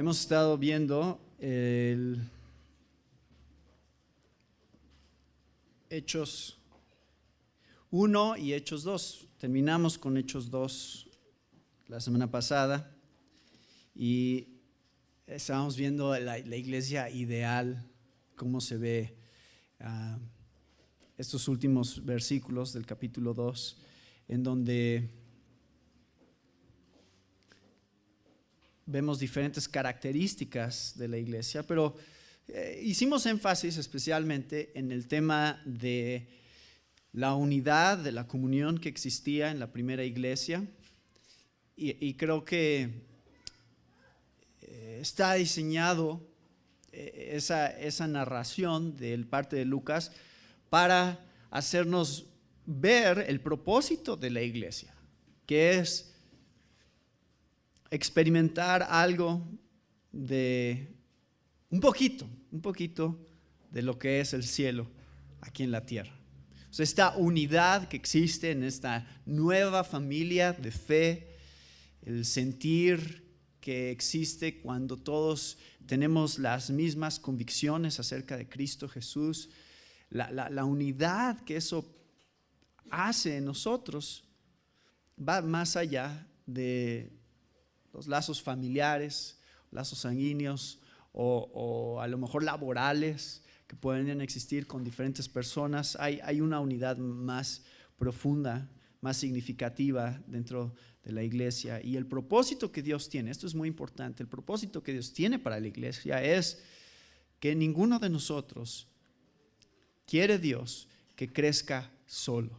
Hemos estado viendo el Hechos 1 y Hechos 2. Terminamos con Hechos 2 la semana pasada y estábamos viendo la iglesia ideal, cómo se ve estos últimos versículos del capítulo 2, en donde vemos diferentes características de la iglesia, pero hicimos énfasis especialmente en el tema de la unidad, de la comunión que existía en la primera iglesia, y creo que está diseñado esa narración del parte de Lucas para hacernos ver el propósito de la iglesia, que es experimentar algo de un poquito de lo que es el cielo aquí en la tierra. O sea, esta unidad que existe en esta nueva familia de fe, el sentir que existe cuando todos tenemos las mismas convicciones acerca de Cristo Jesús, la unidad que eso hace en nosotros va más allá de los lazos familiares, lazos sanguíneos o a lo mejor laborales que pueden existir con diferentes personas. Hay una unidad más profunda, más significativa dentro de la iglesia, y el propósito que Dios tiene, esto es muy importante, el propósito que Dios tiene para la iglesia es que ninguno de nosotros quiere Dios que crezca solo.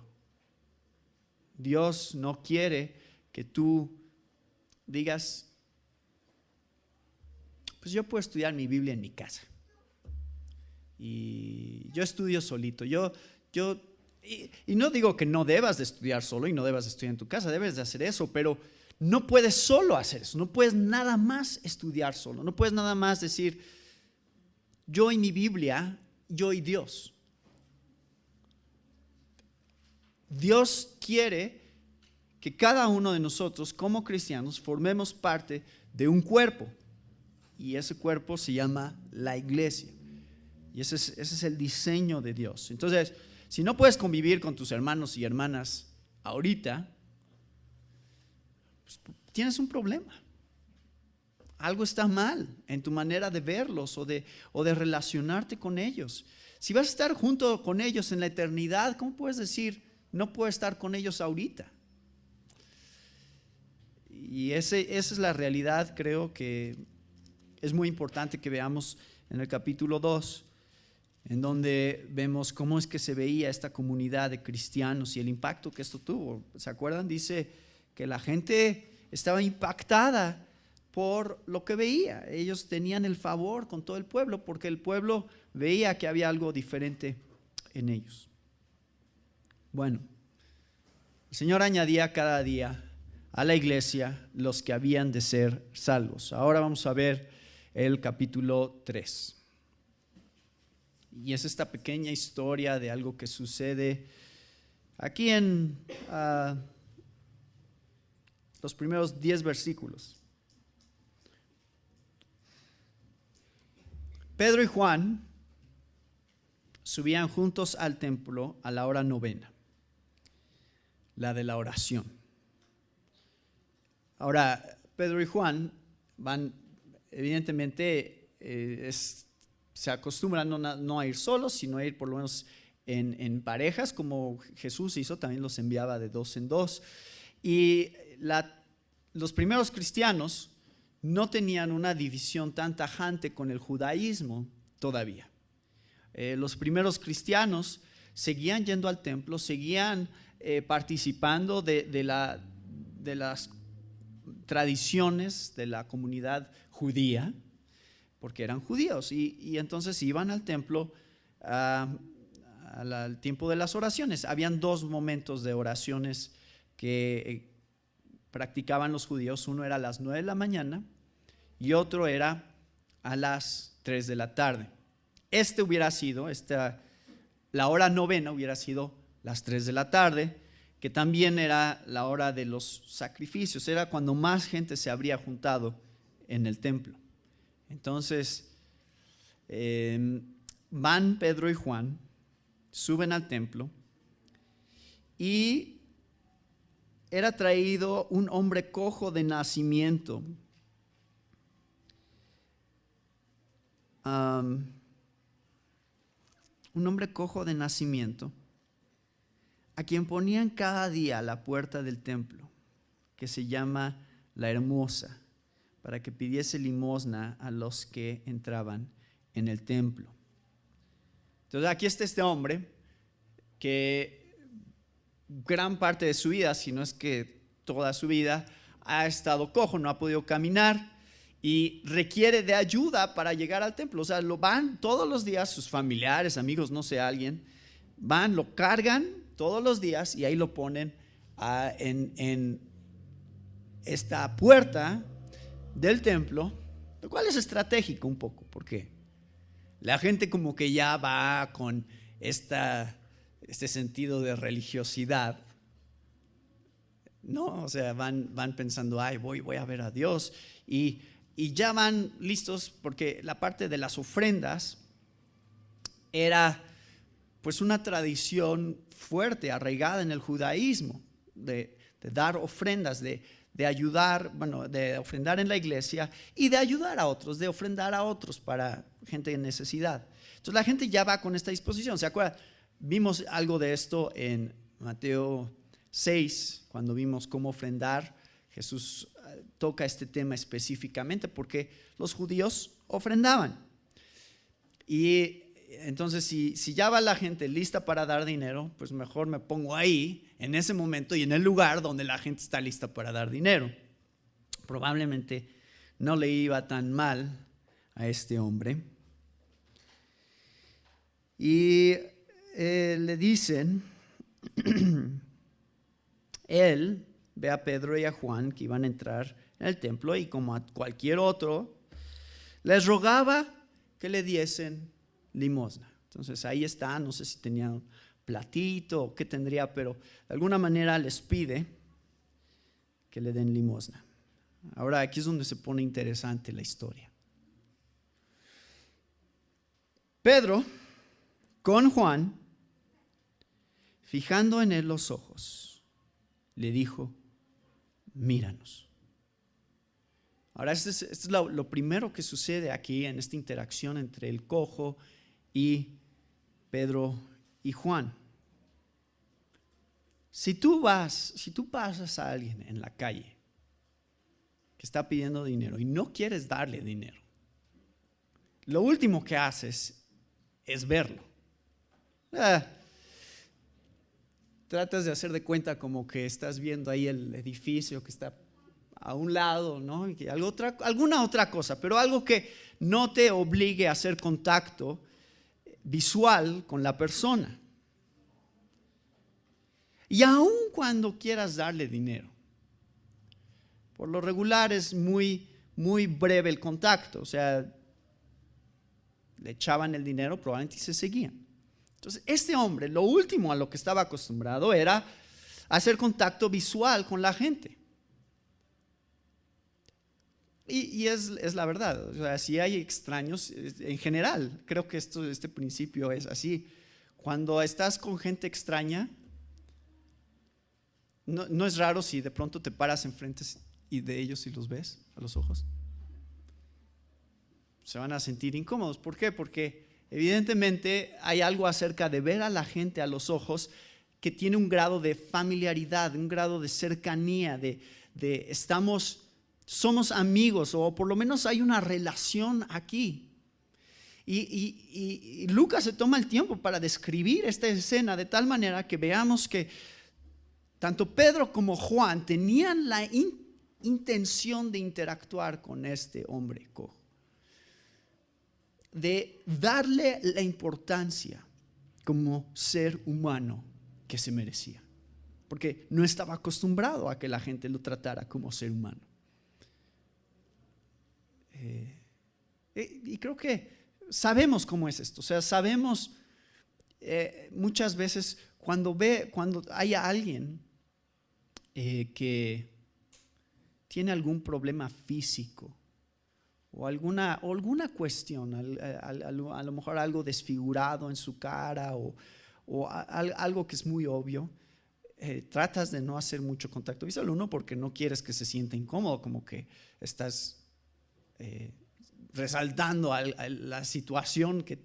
Dios no quiere que tú digas, pues yo puedo estudiar mi Biblia en mi casa y yo estudio solito. Y no digo que no debas de estudiar solo y no debas de estudiar en tu casa, debes de hacer eso, pero no puedes solo hacer eso, no puedes nada más estudiar solo, no puedes nada más decir, yo y mi Biblia, yo y Dios. Dios quiere que cada uno de nosotros como cristianos formemos parte de un cuerpo, y ese cuerpo se llama la iglesia, y ese es el diseño de Dios. Entonces, si no puedes convivir con tus hermanos y hermanas ahorita, pues tienes un problema. Algo está mal en tu manera de verlos o de relacionarte con ellos. Si vas a estar junto con ellos en la eternidad, ¿cómo puedes decir no puedo estar con ellos ahorita? Y esa es la realidad. Creo que es muy importante que veamos en el capítulo 2, en donde vemos cómo es que se veía esta comunidad de cristianos y el impacto que esto tuvo. ¿Se acuerdan? Dice que la gente estaba impactada por lo que veía. Ellos tenían el favor con todo el pueblo porque el pueblo veía que había algo diferente en ellos. Bueno, el Señor añadía cada día a la iglesia los que habían de ser salvos. Ahora vamos a ver el capítulo 3. Y es esta pequeña historia de algo que sucede aquí en los primeros 10 versículos. Pedro y Juan subían juntos al templo a la hora novena, la de la oración. Ahora, Pedro y Juan van, evidentemente, se acostumbran no a ir solos, sino a ir por lo menos en parejas, como Jesús hizo, también los enviaba de dos en dos. Y los primeros cristianos no tenían una división tan tajante con el judaísmo todavía. Los primeros cristianos seguían yendo al templo, seguían participando de las tradiciones de la comunidad judía, porque eran judíos, y entonces iban al templo al tiempo de las oraciones. Habían dos momentos de oraciones que practicaban los judíos. Uno era a las 9 de la mañana y otro era a las 3 de la tarde. La hora novena hubiera sido las 3 de la tarde, que también era la hora de los sacrificios. Era cuando más gente se habría juntado en el templo. Entonces, van Pedro y Juan, suben al templo y era traído un hombre cojo de nacimiento. Un hombre cojo de nacimiento, a quien ponían cada día a la puerta del templo, que se llama La Hermosa, para que pidiese limosna a los que entraban en el templo. Entonces aquí está este hombre que gran parte de su vida, si no es que toda su vida, ha estado cojo, no ha podido caminar y requiere de ayuda para llegar al templo. O sea, lo van todos los días, sus familiares, amigos, no sé, alguien, van, lo cargan todos los días y ahí lo ponen en esta puerta del templo, lo cual es estratégico un poco, porque la gente como que ya va con este sentido de religiosidad, ¿no? O sea, van pensando, ay, voy a ver a Dios, y ya van listos, porque la parte de las ofrendas era pues una tradición fuerte, arraigada en el judaísmo, de dar ofrendas, de ayudar, bueno, de ofrendar en la iglesia y de ayudar a otros, de ofrendar a otros para gente en necesidad. Entonces la gente ya va con esta disposición. ¿Se acuerdan? Vimos algo de esto en Mateo 6, cuando vimos cómo ofrendar. Jesús toca este tema específicamente porque los judíos ofrendaban. Y entonces si ya va la gente lista para dar dinero, pues mejor me pongo ahí en ese momento y en el lugar donde la gente está lista para dar dinero. Probablemente no le iba tan mal a este hombre. Y le dicen, él ve a Pedro y a Juan que iban a entrar en el templo y como a cualquier otro, les rogaba que le diesen limosna. Entonces ahí está, no sé si tenía un platito o qué tendría, pero de alguna manera les pide que le den limosna. Ahora aquí es donde se pone interesante la historia. Pedro, con Juan, fijando en él los ojos, le dijo, míranos. Ahora, esto es lo primero que sucede aquí en esta interacción entre el cojo y Pedro y Juan. Si tú pasas a alguien en la calle que está pidiendo dinero y no quieres darle dinero, lo último que haces es verlo. Tratas de hacer de cuenta como que estás viendo ahí el edificio que está a un lado, ¿no? Alguna otra cosa, pero algo que no te obligue a hacer contacto visual con la persona. Y aun cuando quieras darle dinero, por lo regular es muy, muy breve el contacto, o sea, le echaban el dinero probablemente y se seguían. Entonces, este hombre, lo último a lo que estaba acostumbrado era hacer contacto visual con la gente. Y es la verdad, o sea, si hay extraños, en general, creo que este principio es así. Cuando estás con gente extraña, no es raro si de pronto te paras enfrente y de ellos y los ves a los ojos. Se van a sentir incómodos. ¿Por qué? Porque evidentemente hay algo acerca de ver a la gente a los ojos que tiene un grado de familiaridad, un grado de cercanía, somos amigos, o por lo menos hay una relación aquí. Y Lucas se toma el tiempo para describir esta escena de tal manera que veamos que tanto Pedro como Juan tenían la intención de interactuar con este hombre cojo, de darle la importancia como ser humano que se merecía, porque no estaba acostumbrado a que la gente lo tratara como ser humano. Y creo que sabemos cómo es esto, o sea, sabemos muchas veces cuando hay alguien que tiene algún problema físico o alguna cuestión, a lo mejor algo desfigurado en su cara o algo que es muy obvio, tratas de no hacer mucho contacto visual. Uno, porque no quieres que se sienta incómodo, como que estás resaltando a la situación que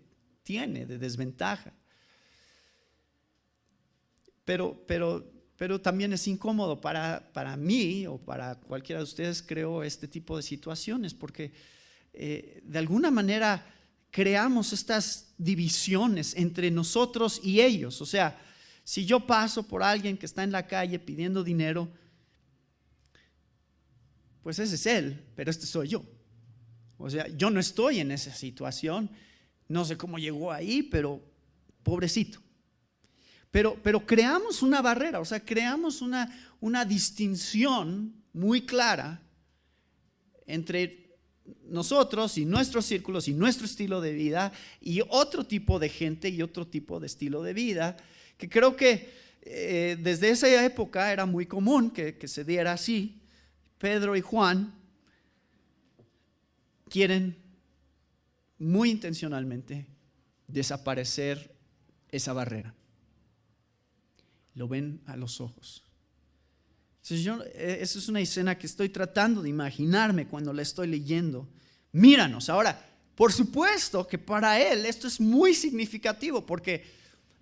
tiene de desventaja. Pero también es incómodo para mí o para cualquiera de ustedes, creo, este tipo de situaciones, porque de alguna manera creamos estas divisiones entre nosotros y ellos. O sea, si yo paso por alguien que está en la calle pidiendo dinero, pues ese es él, pero este soy yo. O sea, yo no estoy en esa situación, no sé cómo llegó ahí, pero pobrecito. Pero creamos una barrera, o sea, creamos una distinción muy clara entre nosotros y nuestros círculos y nuestro estilo de vida y otro tipo de gente y otro tipo de estilo de vida, que creo que desde esa época era muy común que se diera así. Pedro y Juan quieren muy intencionalmente desaparecer esa barrera. Lo ven a los ojos. Esa es una escena que estoy tratando de imaginarme cuando la estoy leyendo. Míranos. Ahora, por supuesto que para él esto es muy significativo, porque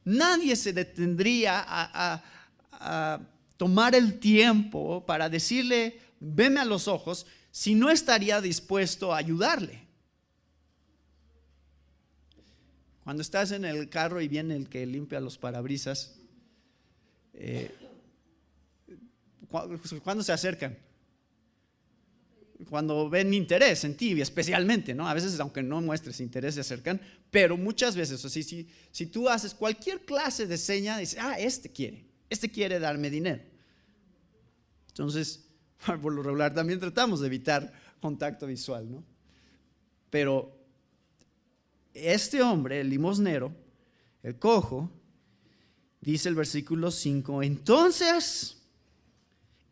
nadie se detendría a tomar el tiempo para decirle, veme a los ojos, si no estaría dispuesto a ayudarle. Cuando estás en el carro y viene el que limpia los parabrisas, ¿cuándo se acercan? Cuando ven interés en ti, especialmente, ¿no? A veces, aunque no muestres interés, se acercan, pero muchas veces, o sea, si tú haces cualquier clase de seña, dices, este quiere darme dinero. Entonces, por lo regular también tratamos de evitar contacto visual, ¿no? Pero este hombre, el limosnero, el cojo, dice el versículo 5, entonces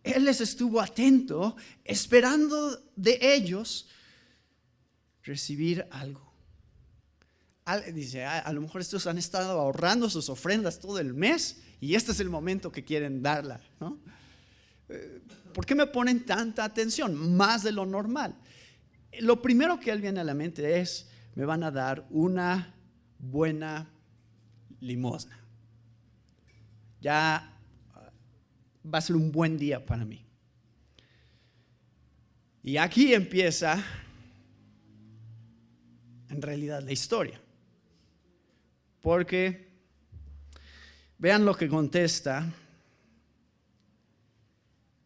él les estuvo atento, esperando de ellos recibir algo. Dice, a lo mejor estos han estado ahorrando sus ofrendas todo el mes y este es el momento que quieren darla, ¿no? ¿Por qué me ponen tanta atención? Más de lo normal. Lo primero que él viene a la mente es, me van a dar una buena limosna. Ya va a ser un buen día para mí. Y aquí empieza en realidad la historia. Porque vean lo que contesta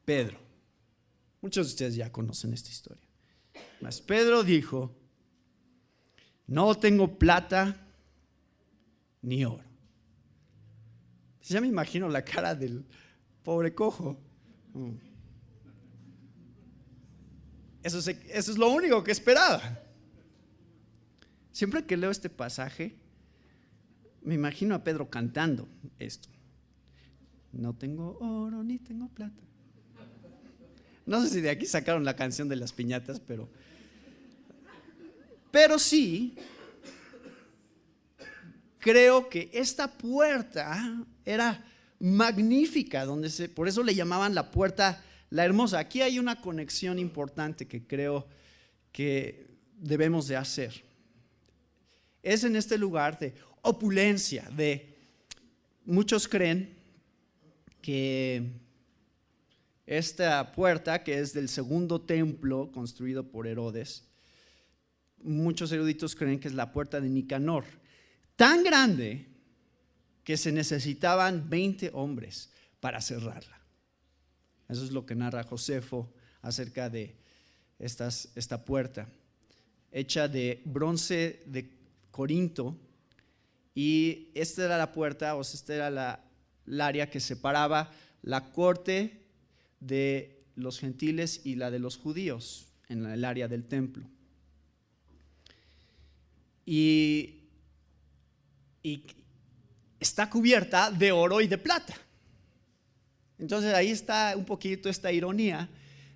Pedro. Muchos de ustedes ya conocen esta historia. Mas Pedro dijo, no tengo plata ni oro. Ya me imagino la cara del pobre cojo. Eso es lo único que esperaba. Siempre que leo este pasaje, me imagino a Pedro cantando esto. No tengo oro ni tengo plata. No sé si de aquí sacaron la canción de las piñatas, pero sí, creo que esta puerta era magnífica, por eso le llamaban la puerta la hermosa. Aquí hay una conexión importante que creo que debemos de hacer. Es en este lugar de opulencia, muchos creen que esta puerta, que es del segundo templo construido por Herodes, muchos eruditos creen que es la puerta de Nicanor, tan grande que se necesitaban 20 hombres para cerrarla. Eso es lo que narra Josefo acerca de esta puerta, hecha de bronce de Corinto, y esta era la puerta, o sea, esta era el área que separaba la corte de los gentiles y la de los judíos en el área del templo. Y está cubierta de oro y de plata. Entonces ahí está un poquito esta ironía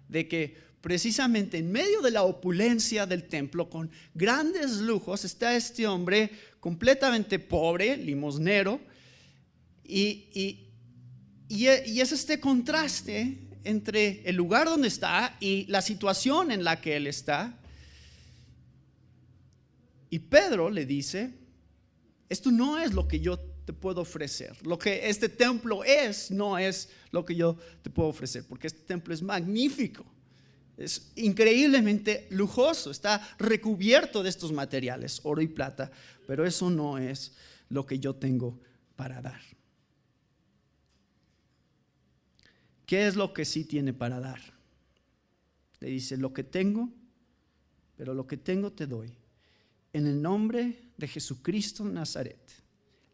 de que precisamente en medio de la opulencia del templo, con grandes lujos, está este hombre completamente pobre, limosnero, y es este contraste entre el lugar donde está y la situación en la que él está. Y Pedro le dice: esto no es lo que yo te puedo ofrecer. Lo que este templo no es lo que yo te puedo ofrecer, porque este templo es magnífico, es increíblemente lujoso, está recubierto de estos materiales, oro y plata, pero eso no es lo que yo tengo para dar. ¿Qué es lo que sí tiene para dar? Le dice: lo que tengo, pero lo que tengo te doy. En el nombre de Jesucristo de Nazaret,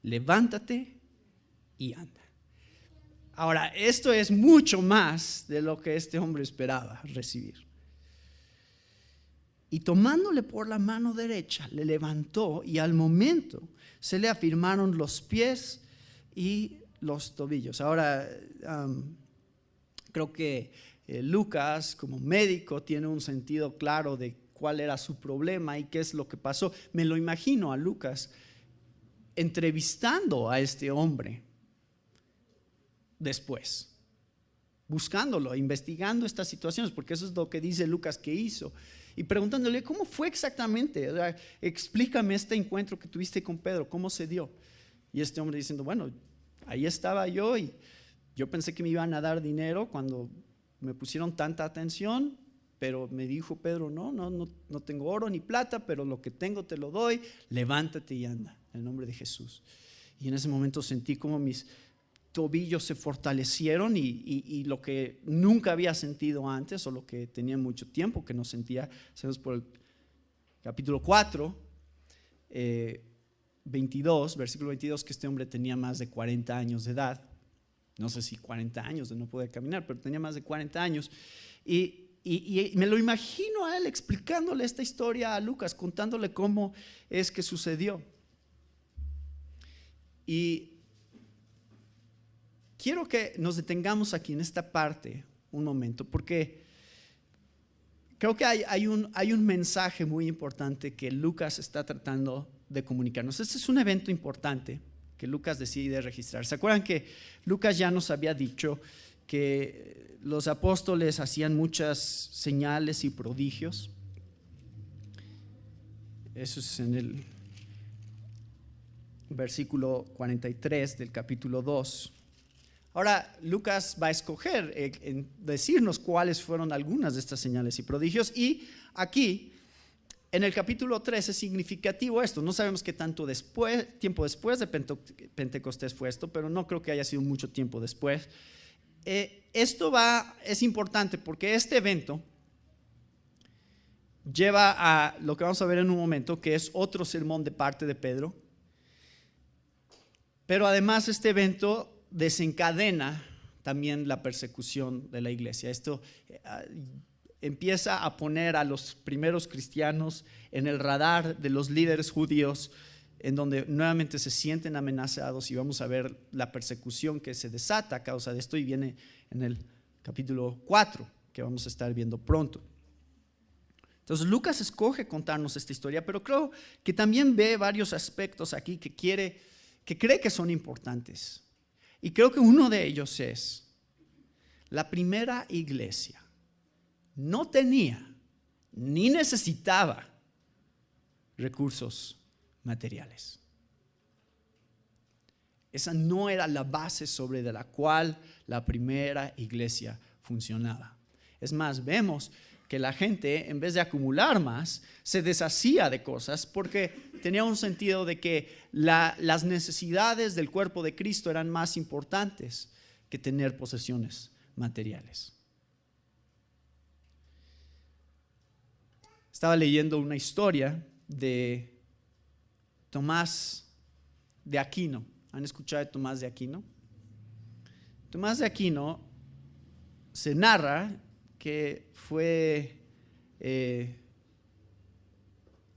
levántate y anda. Ahora, esto es mucho más de lo que este hombre esperaba recibir. Y tomándole por la mano derecha, le levantó, y al momento se le afirmaron los pies y los tobillos. Ahora, creo que Lucas, como médico, tiene un sentido claro de cuál era su problema y qué es lo que pasó. Me lo imagino a Lucas entrevistando a este hombre después, buscándolo, investigando estas situaciones, porque eso es lo que dice Lucas que hizo, y preguntándole: ¿cómo fue exactamente? O sea, explícame este encuentro que tuviste con Pedro, ¿cómo se dio? Y este hombre diciendo: bueno, ahí estaba yo y yo pensé que me iban a dar dinero cuando me pusieron tanta atención, pero me dijo Pedro: no tengo oro ni plata, pero lo que tengo te lo doy, levántate y anda, en el nombre de Jesús. Y en ese momento sentí como mis tobillos se fortalecieron, y lo que nunca había sentido antes, o lo que tenía mucho tiempo que no sentía. Sabemos por el capítulo 4, 22, versículo 22, que este hombre tenía más de 40 años de edad. No sé si 40 años de no poder caminar, pero tenía más de 40 años. Y me lo imagino a él explicándole esta historia a Lucas, contándole cómo es que sucedió. Y quiero que nos detengamos aquí en esta parte un momento, porque creo que hay un mensaje muy importante que Lucas está tratando de comunicarnos. Este es un evento importante que Lucas decide registrar. ¿Se acuerdan que Lucas ya nos había dicho que los apóstoles hacían muchas señales y prodigios? Eso es en el versículo 43 del capítulo 2. Ahora Lucas va a escoger en decirnos cuáles fueron algunas de estas señales y prodigios, y aquí en el capítulo 3 es significativo esto. No sabemos qué tanto tiempo después de Pentecostés fue esto, pero no creo que haya sido mucho tiempo después. Esto es importante porque este evento lleva a lo que vamos a ver en un momento, que es otro sermón de parte de Pedro. Pero además este evento desencadena también la persecución de la iglesia. Esto empieza a poner a los primeros cristianos en el radar de los líderes judíos, en donde nuevamente se sienten amenazados, y vamos a ver la persecución que se desata a causa de esto, y viene en el capítulo 4, que vamos a estar viendo pronto. Entonces Lucas escoge contarnos esta historia, pero creo que también ve varios aspectos aquí que cree que son importantes. Y creo que uno de ellos es: la primera iglesia no tenía ni necesitaba recursos materiales. Esa no era la base sobre de la cual la primera iglesia funcionaba. Es más, vemos que la gente, en vez de acumular más, se deshacía de cosas, porque tenía un sentido de que las necesidades del cuerpo de Cristo eran más importantes que tener posesiones materiales. Estaba leyendo una historia de Tomás de Aquino. ¿Han escuchado de Tomás de Aquino? Tomás de Aquino se narra que fue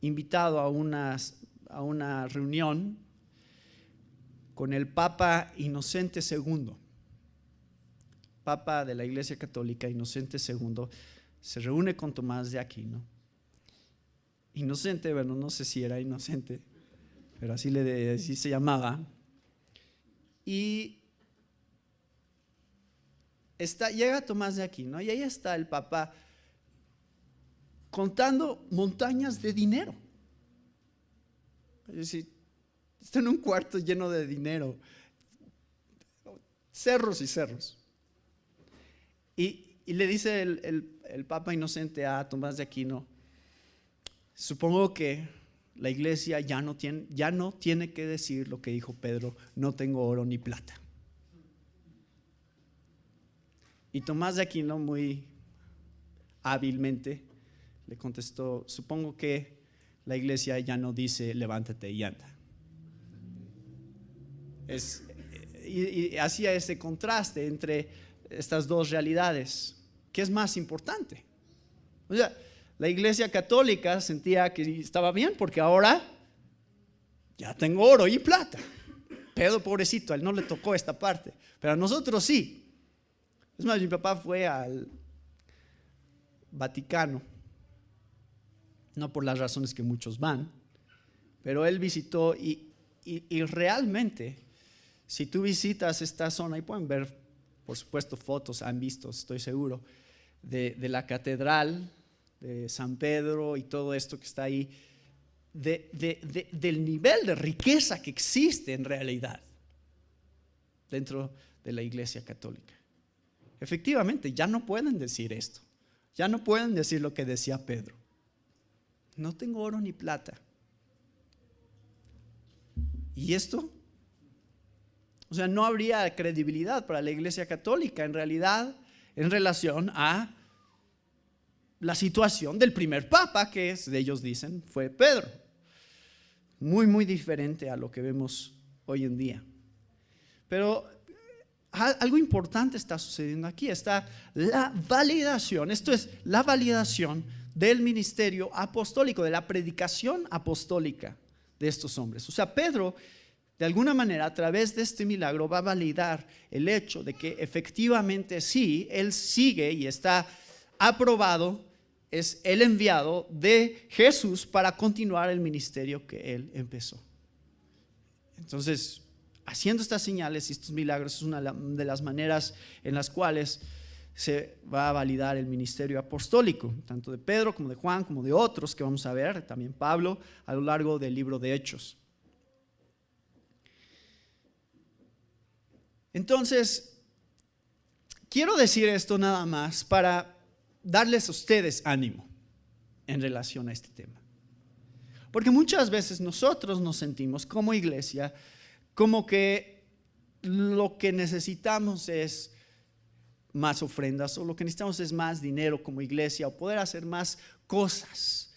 invitado a una reunión con el Papa Inocente II, Papa de la Iglesia Católica, Inocente II. se reúne con Tomás de Aquino. Inocente, bueno, no sé si era inocente, pero así se llamaba. Y llega Tomás de Aquino y ahí está el Papa contando montañas de dinero. Es decir, está en un cuarto lleno de dinero, cerros y cerros. Y le dice el Papa Inocente a Tomás de Aquino: supongo que la iglesia ya no tiene que decir lo que dijo Pedro: no tengo oro ni plata. Y Tomás de Aquino muy hábilmente le contestó: supongo que la iglesia ya no dice levántate y anda. Y hacía ese contraste entre estas dos realidades. ¿Qué es más importante? O sea, la iglesia católica sentía que estaba bien porque ahora ya tengo oro y plata. Pedro, pobrecito, a él no le tocó esta parte, pero a nosotros sí. Es más, mi papá fue al Vaticano, no por las razones que muchos van, pero él visitó y realmente, si tú visitas esta zona, y pueden ver, por supuesto, fotos, han visto, estoy seguro, de la catedral de San Pedro y todo esto que está ahí, del nivel de riqueza que existe en realidad dentro de la iglesia católica. Efectivamente, ya no pueden decir esto, ya no pueden decir lo que decía Pedro: no tengo oro ni plata. ¿Y esto? O sea, no habría credibilidad para la iglesia católica en realidad en relación a la situación del primer papa, que ellos dicen fue Pedro. Muy, muy diferente a lo que vemos hoy en día. Pero algo importante está sucediendo aquí. Está la validación. Esto es la validación del ministerio apostólico, de la predicación apostólica de estos hombres. O sea, Pedro, de alguna manera, a través de este milagro, va a validar el hecho de que efectivamente sí, él sigue y está aprobado, es el enviado de Jesús para continuar el ministerio que él empezó. Entonces, haciendo estas señales y estos milagros es una de las maneras en las cuales se va a validar el ministerio apostólico, tanto de Pedro como de Juan, como de otros que vamos a ver, también Pablo, a lo largo del libro de Hechos. Entonces, quiero decir esto nada más para darles a ustedes ánimo en relación a este tema. Porque muchas veces nosotros nos sentimos como iglesia como que lo que necesitamos es más ofrendas, o lo que necesitamos es más dinero como iglesia, o poder hacer más cosas.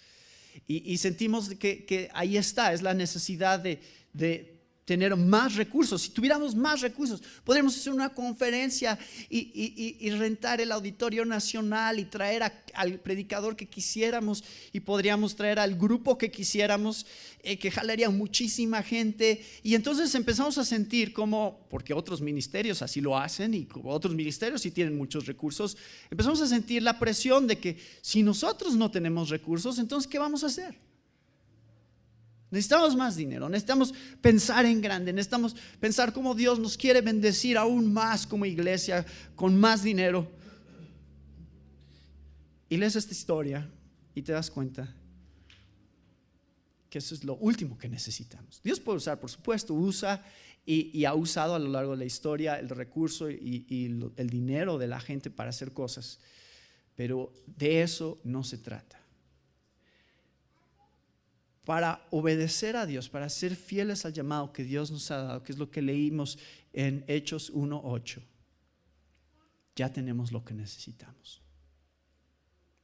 Y sentimos que ahí está, es la necesidad de tener más recursos. Si tuviéramos más recursos, podríamos hacer una conferencia y rentar el Auditorio Nacional y traer al predicador que quisiéramos, y podríamos traer al grupo que quisiéramos, que jalaría muchísima gente. Y entonces empezamos a sentir como, porque otros ministerios así lo hacen y como otros ministerios sí tienen muchos recursos, empezamos a sentir la presión de que si nosotros no tenemos recursos, entonces ¿qué vamos a hacer? Necesitamos más dinero, necesitamos pensar en grande, necesitamos pensar cómo Dios nos quiere bendecir aún más como iglesia, con más dinero. Y lees esta historia y te das cuenta que eso es lo último que necesitamos. Dios puede usar, por supuesto, usa y ha usado a lo largo de la historia el recurso y el dinero de la gente para hacer cosas, pero de eso no se trata. Para obedecer a Dios, para ser fieles al llamado que Dios nos ha dado, que es lo que leímos en Hechos 1:8, ya tenemos lo que necesitamos.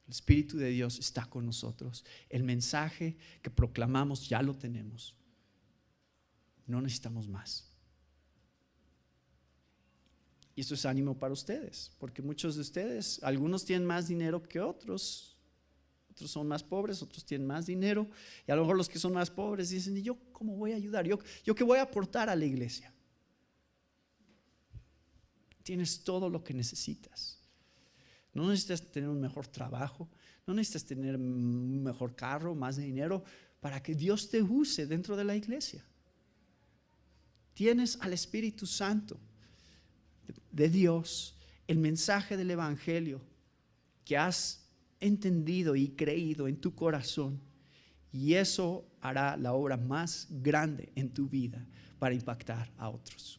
El Espíritu de Dios está con nosotros. El mensaje que proclamamos ya lo tenemos. No necesitamos más. Y esto es ánimo para ustedes, porque muchos de ustedes, algunos tienen más dinero que otros son más pobres, otros tienen más dinero, y a lo mejor los que son más pobres dicen: ¿y yo cómo voy a ayudar? ¿Yo qué voy a aportar a la iglesia? Tienes todo lo que necesitas. no necesitas tener un mejor trabajo, no necesitas tener un mejor carro, más dinero, para que Dios te use dentro de la iglesia. Tienes al Espíritu Santo de Dios, el mensaje del Evangelio que has entendido y creído en tu corazón, y eso hará la obra más grande en tu vida para impactar a otros.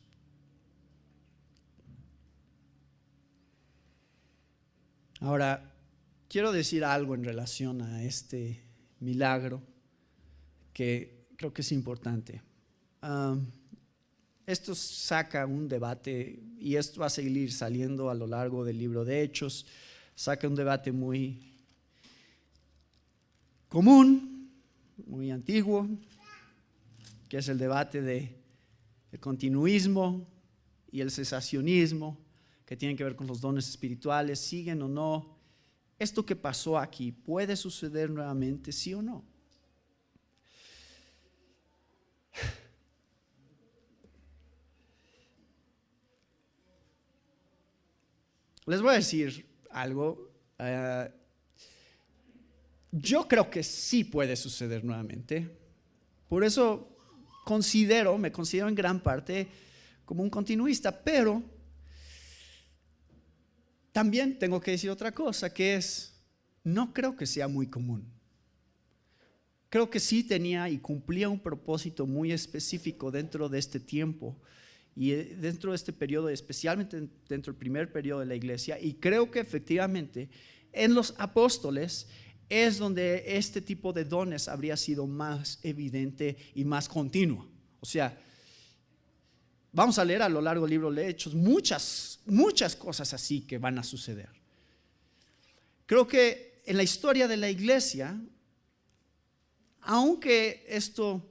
Ahora, quiero decir algo en relación a este milagro que creo que es importante. Esto saca un debate, y esto va a seguir saliendo a lo largo del libro de Hechos. Saca un debate muy común, muy antiguo, que es el debate del continuismo y el cesacionismo, que tienen que ver con los dones espirituales. ¿Siguen o no? ¿Esto que pasó aquí puede suceder nuevamente, sí o no? Les voy a decir algo. Yo creo que sí puede suceder nuevamente. Por eso me considero en gran parte como un continuista, pero también tengo que decir otra cosa, que es, no creo que sea muy común. Creo que sí tenía y cumplía un propósito muy específico dentro de este tiempo y dentro de este periodo, especialmente dentro del primer periodo de la iglesia, y creo que efectivamente en los apóstoles es donde este tipo de dones habría sido más evidente y más continuo. O sea, vamos a leer a lo largo del libro de Hechos muchas cosas así que van a suceder. Creo que en la historia de la iglesia, aunque esto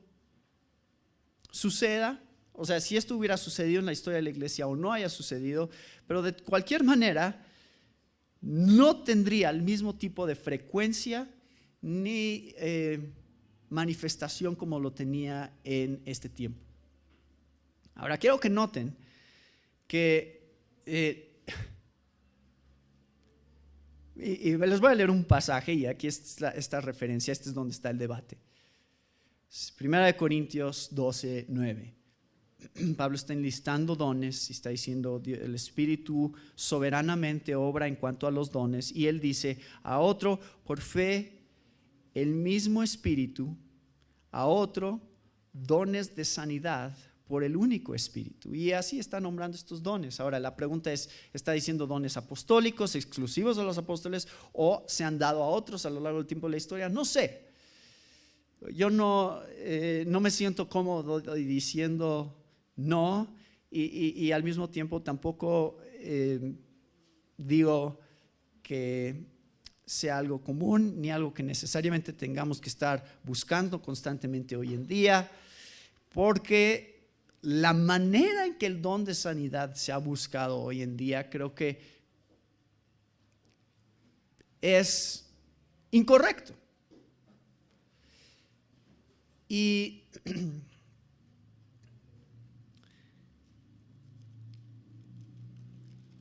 suceda, o sea, si esto hubiera sucedido en la historia de la iglesia o no haya sucedido, pero de cualquier manera no tendría el mismo tipo de frecuencia ni manifestación como lo tenía en este tiempo. Ahora quiero que noten que y les voy a leer un pasaje, y aquí está esta referencia, este es donde está el debate. 1 Corintios 12:9. Pablo está enlistando dones y está diciendo: el Espíritu soberanamente obra en cuanto a los dones, y él dice: a otro por fe el mismo Espíritu, a otro dones de sanidad por el único Espíritu. Y así está nombrando estos dones. Ahora la pregunta es, ¿está diciendo dones apostólicos exclusivos de los apóstoles o se han dado a otros a lo largo del tiempo de la historia? No sé. Yo no me siento cómodo diciendo no, y al mismo tiempo tampoco digo que sea algo común ni algo que necesariamente tengamos que estar buscando constantemente hoy en día, porque la manera en que el don de sanidad se ha buscado hoy en día creo que es incorrecto. Y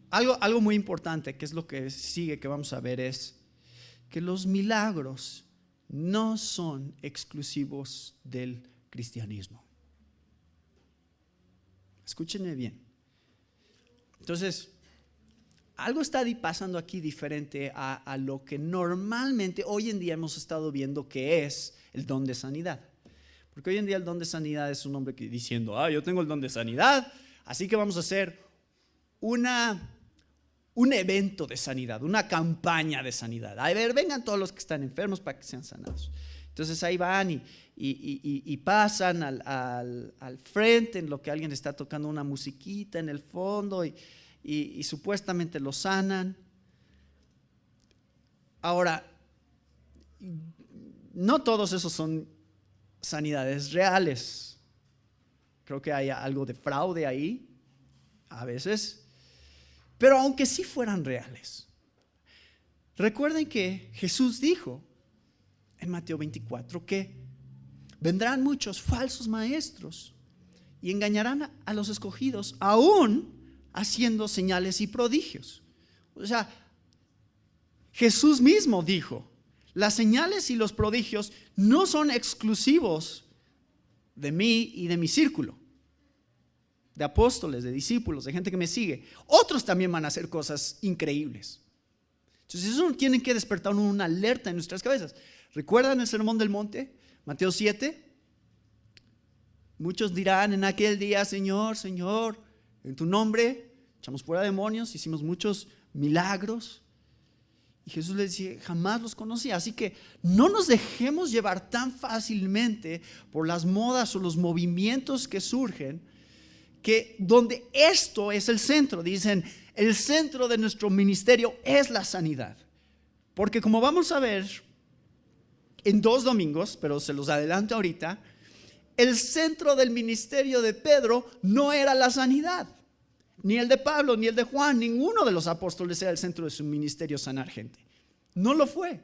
algo muy importante, que es lo que sigue que vamos a ver, es que los milagros no son exclusivos del cristianismo. Escúchenme bien. Entonces, algo está pasando aquí diferente a lo que normalmente hoy en día hemos estado viendo que es el don de sanidad. Porque hoy en día el don de sanidad es un hombre que diciendo: yo tengo el don de sanidad, así que vamos a hacer un evento de sanidad, una campaña de sanidad. A ver, vengan todos los que están enfermos para que sean sanados. Entonces ahí van y pasan al frente, en lo que alguien está tocando una musiquita en el fondo, y supuestamente lo sanan. Ahora, no todos esos son sanidades reales. Creo que hay algo de fraude ahí a veces, pero aunque sí fueran reales, recuerden que Jesús dijo en Mateo 24 que vendrán muchos falsos maestros y engañarán a los escogidos, aún haciendo señales y prodigios. O sea, Jesús mismo dijo, las señales y los prodigios no son exclusivos de mí y de mi círculo, de apóstoles, de discípulos, de gente que me sigue. Otros también van a hacer cosas increíbles. Entonces eso tiene que despertar una alerta en nuestras cabezas. ¿Recuerdan el Sermón del Monte? Mateo 7. Muchos dirán en aquel día, Señor, Señor, en tu nombre echamos fuera demonios, hicimos muchos milagros. Y Jesús les dice, jamás los conocí. Así que no nos dejemos llevar tan fácilmente por las modas o los movimientos que surgen, que donde esto es el centro. Dicen, el centro de nuestro ministerio es la sanidad. Porque como vamos a ver en 2 domingos, pero se los adelanto ahorita, el centro del ministerio de Pedro no era la sanidad. Ni el de Pablo, ni el de Juan, ninguno de los apóstoles era el centro de su ministerio sanar gente. No lo fue.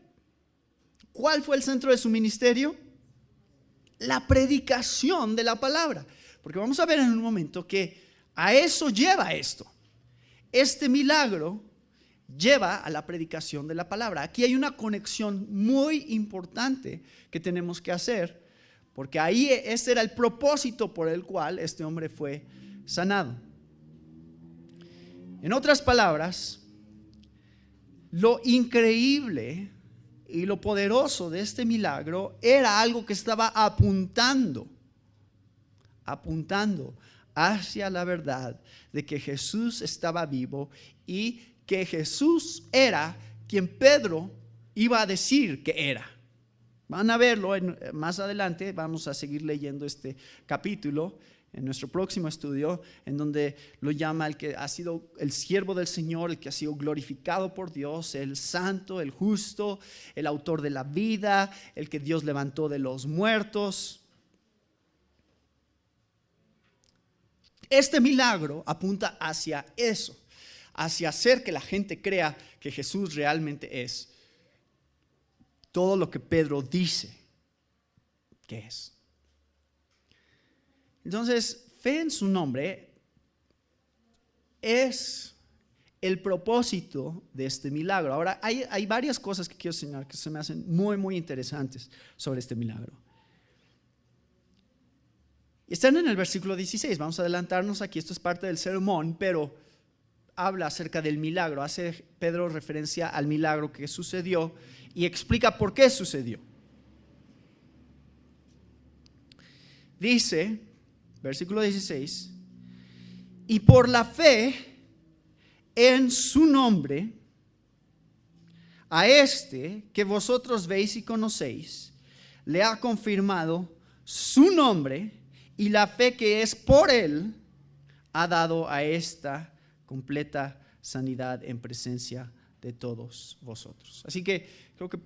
¿Cuál fue el centro de su ministerio? La predicación de la palabra. Porque vamos a ver en un momento que a eso lleva esto. Este milagro lleva a la predicación de la palabra. Aquí hay una conexión muy importante que tenemos que hacer, porque ahí ese era el propósito por el cual este hombre fue sanado. En otras palabras, lo increíble y lo poderoso de este milagro era algo que estaba apuntando hacia la verdad de que Jesús estaba vivo y que Jesús era quien Pedro iba a decir que era. Van a verlo más adelante, vamos a seguir leyendo este capítulo en nuestro próximo estudio, en donde lo llama el que ha sido el siervo del Señor, el que ha sido glorificado por Dios, el santo, el justo, el autor de la vida, el que Dios levantó de los muertos. Este milagro apunta hacia eso, hacia hacer que la gente crea que Jesús realmente es todo lo que Pedro dice que es. Entonces, fe en su nombre es el propósito de este milagro. Ahora, hay varias cosas que quiero señalar que se me hacen muy, muy interesantes sobre este milagro. Están en el versículo 16, vamos a adelantarnos aquí, esto es parte del sermón, pero habla acerca del milagro, hace Pedro referencia al milagro que sucedió y explica por qué sucedió. Dice, versículo 16, y por la fe en su nombre, a este que vosotros veis y conocéis, le ha confirmado su nombre, y la fe que es por él ha dado a esta completa sanidad en presencia de todos vosotros. Así que creo que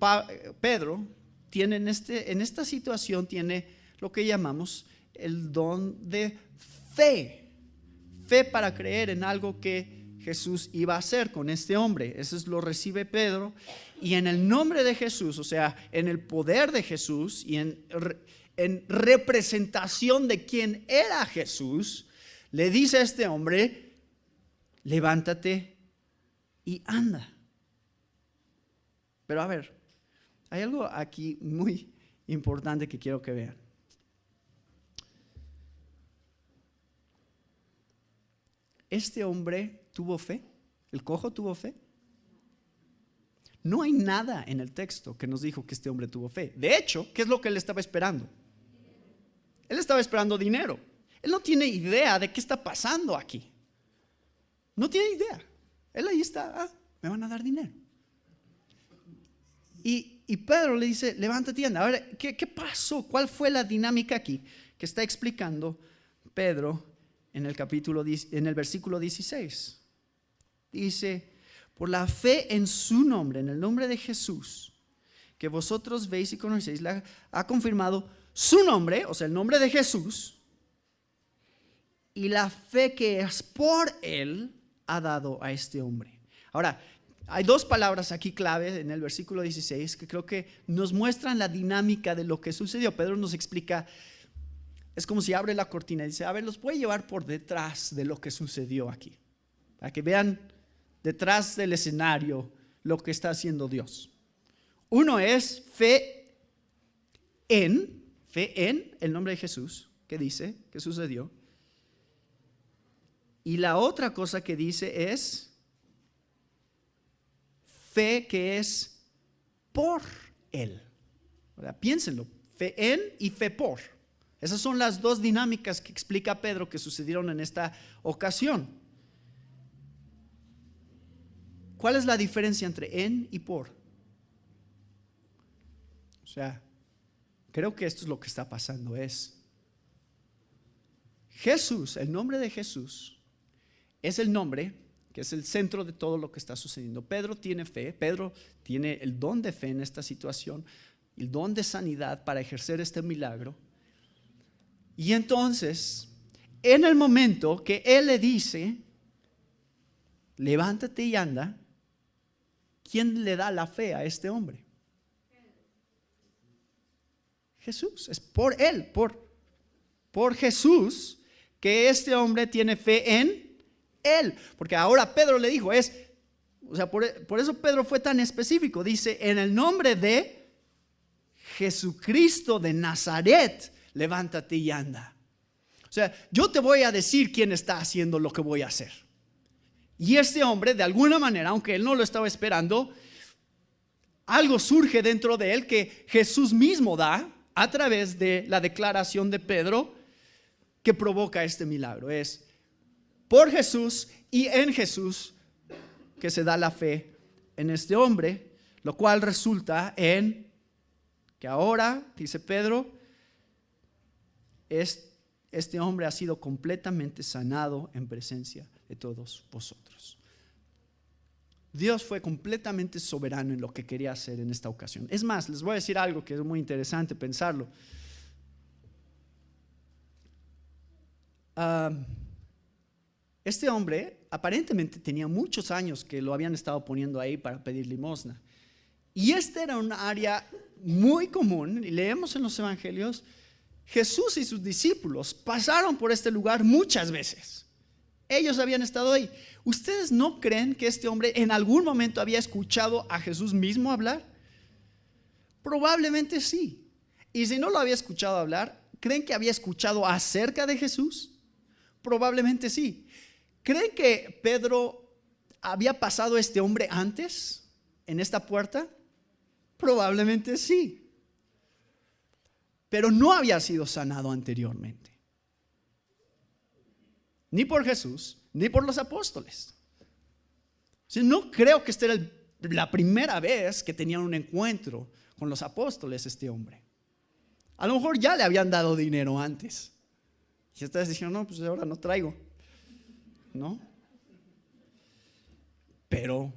Pedro tiene en esta situación tiene lo que llamamos el don de fe. Fe para creer en algo que Jesús iba a hacer con este hombre. Eso lo recibe Pedro, y en el nombre de Jesús, o sea, en el poder de Jesús y en representación de quién era Jesús, le dice a este hombre, levántate y anda. Pero a ver, hay algo aquí muy importante que quiero que vean. Este hombre tuvo fe, el cojo tuvo fe. No hay nada en el texto que nos dijo que este hombre tuvo fe. De hecho, ¿qué es lo que él estaba esperando? Él estaba esperando dinero. Él no tiene idea de qué está pasando aquí. No tiene idea. Él ahí está, me van a dar dinero. Y Pedro le dice, levántate y anda. Ahora, ¿qué pasó? ¿Cuál fue la dinámica aquí que está explicando Pedro en el versículo 16? Dice, por la fe en su nombre, en el nombre de Jesús, que vosotros veis y conocéis, ha confirmado su nombre, o sea, el nombre de Jesús, y la fe que es por él ha dado a este hombre. Ahora, hay 2 palabras aquí clave en el versículo 16 que creo que nos muestran la dinámica de lo que sucedió. Pedro nos explica, es como si abre la cortina y dice, a ver, los voy a llevar por detrás de lo que sucedió aquí, para que vean detrás del escenario lo que está haciendo Dios. Uno es fe en el nombre de Jesús, que dice que sucedió. Y la otra cosa que dice es fe que es por Él. ¿Verdad? Piénsenlo, fe en y fe por. Esas son las dos dinámicas que explica Pedro que sucedieron en esta ocasión. ¿Cuál es la diferencia entre en y por? O sea, creo que esto es lo que está pasando. Es Jesús, el nombre de Jesús es el nombre que es el centro de todo lo que está sucediendo. Pedro tiene fe, Pedro tiene el don de fe en esta situación, el don de sanidad para ejercer este milagro. Y entonces, en el momento que él le dice, levántate y anda, ¿quién le da la fe a este hombre? Jesús. Es por él, por Jesús, que este hombre tiene fe en Él. Porque ahora Pedro le dijo, por eso Pedro fue tan específico. Dice, en el nombre de Jesucristo de Nazaret, levántate y anda. O sea, yo te voy a decir quién está haciendo lo que voy a hacer. Y este hombre, de alguna manera, aunque él no lo estaba esperando, algo surge dentro de él que Jesús mismo da a través de la declaración de Pedro que provoca este milagro. Es por Jesús y en Jesús que se da la fe en este hombre, lo cual resulta en que ahora, dice Pedro, este hombre ha sido completamente sanado en presencia de todos vosotros. Dios fue completamente soberano en lo que quería hacer en esta ocasión. Es más, les voy a decir algo que es muy interesante pensarlo. Este hombre aparentemente tenía muchos años que lo habían estado poniendo ahí para pedir limosna. Y este era un área muy común, y leemos en los evangelios, Jesús y sus discípulos pasaron por este lugar muchas veces. Ellos habían estado ahí. ¿Ustedes no creen que este hombre en algún momento había escuchado a Jesús mismo hablar? Probablemente sí. Y si no lo había escuchado hablar, ¿creen que había escuchado acerca de Jesús? Probablemente sí. ¿Creen que Pedro había pasado este hombre antes en esta puerta? Probablemente sí. Pero no había sido sanado anteriormente. Ni por Jesús, ni por los apóstoles. O sea, no creo que esta era la primera vez que tenían un encuentro con los apóstoles este hombre. A lo mejor ya le habían dado dinero antes. Y ustedes dijeron, no, pues ahora no traigo. ¿No? Pero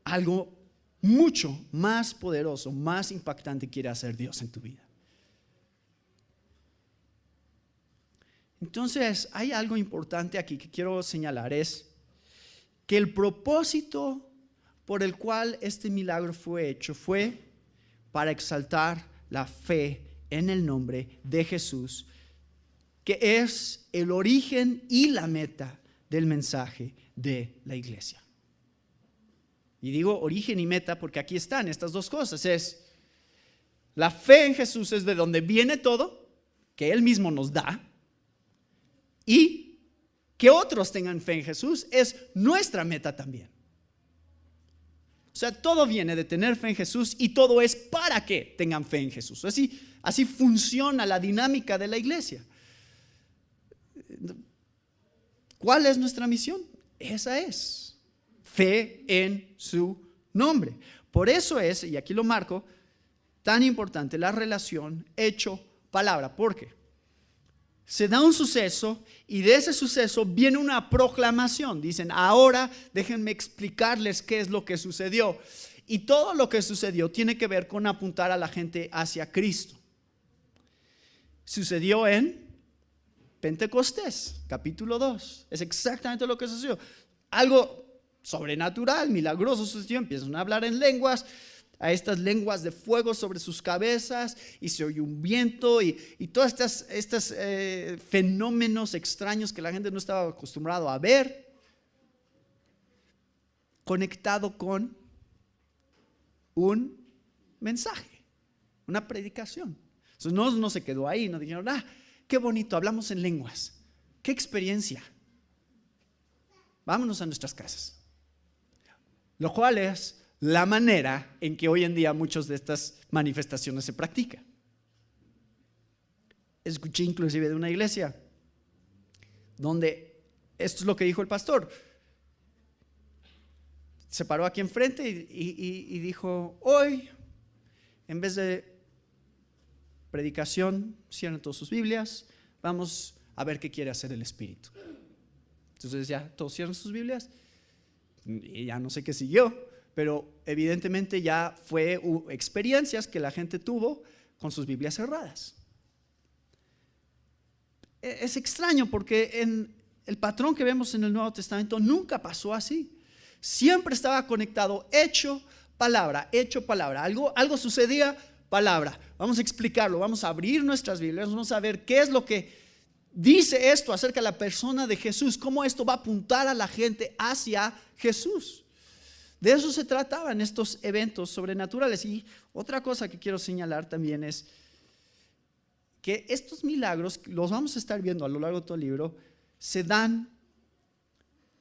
algo mucho más poderoso, más impactante quiere hacer Dios en tu vida. Entonces, hay algo importante aquí que quiero señalar, es que el propósito por el cual este milagro fue hecho fue para exaltar la fe en el nombre de Jesús, que es el origen y la meta del mensaje de la iglesia. Y digo origen y meta porque aquí están estas dos cosas. Es la fe en Jesús, es de donde viene todo, que Él mismo nos da. Y que otros tengan fe en Jesús es nuestra meta también. O sea, todo viene de tener fe en Jesús y todo es para que tengan fe en Jesús. Así funciona la dinámica de la iglesia. ¿Cuál es nuestra misión? Esa es fe en su nombre. Por eso es, y aquí lo marco, tan importante la relación hecho-palabra. ¿Por qué? Se da un suceso y de ese suceso viene una proclamación. Dicen, ahora déjenme explicarles qué es lo que sucedió. Y todo lo que sucedió tiene que ver con apuntar a la gente hacia Cristo. Sucedió en Pentecostés, capítulo 2. Es exactamente lo que sucedió. Algo sobrenatural, milagroso sucedió. Empiezan a hablar en lenguas. A estas lenguas de fuego sobre sus cabezas y se oye un viento y todos estos fenómenos extraños que la gente no estaba acostumbrado a ver, conectado con un mensaje, una predicación. Entonces no se quedó ahí, no dijeron, qué bonito, hablamos en lenguas, qué experiencia. Vámonos a nuestras casas. Lo cual es la manera en que hoy en día muchas de estas manifestaciones se practican. Escuché inclusive de una iglesia donde esto es lo que dijo el pastor. Se paró aquí enfrente y dijo, hoy, en vez de predicación, cierren todas sus Biblias, vamos a ver qué quiere hacer el Espíritu. Entonces ya todos cierran sus Biblias y ya no sé qué siguió, pero evidentemente ya fue experiencias que la gente tuvo con sus Biblias cerradas. Es extraño porque en el patrón que vemos en el Nuevo Testamento nunca pasó así. Siempre estaba conectado hecho, palabra, algo sucedía, palabra. Vamos a explicarlo, vamos a abrir nuestras Biblias, vamos a ver qué es lo que dice esto acerca de la persona de Jesús, cómo esto va a apuntar a la gente hacia Jesús. De eso se trataba en estos eventos sobrenaturales. Y otra cosa que quiero señalar también es que estos milagros, los vamos a estar viendo a lo largo de todo el libro, se dan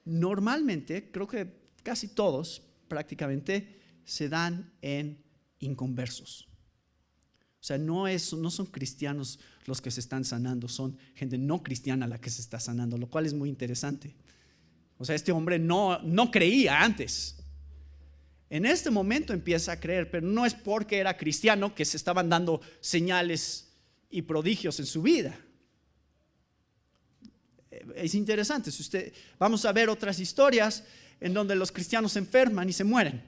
normalmente, creo que casi todos prácticamente, se dan en inconversos. O sea, no son cristianos los que se están sanando, son gente no cristiana la que se está sanando, lo cual es muy interesante. O sea, este hombre no creía antes. En este momento empieza a creer, pero no es porque era cristiano que se estaban dando señales y prodigios en su vida. Es interesante. Vamos a ver otras historias en donde los cristianos se enferman y se mueren.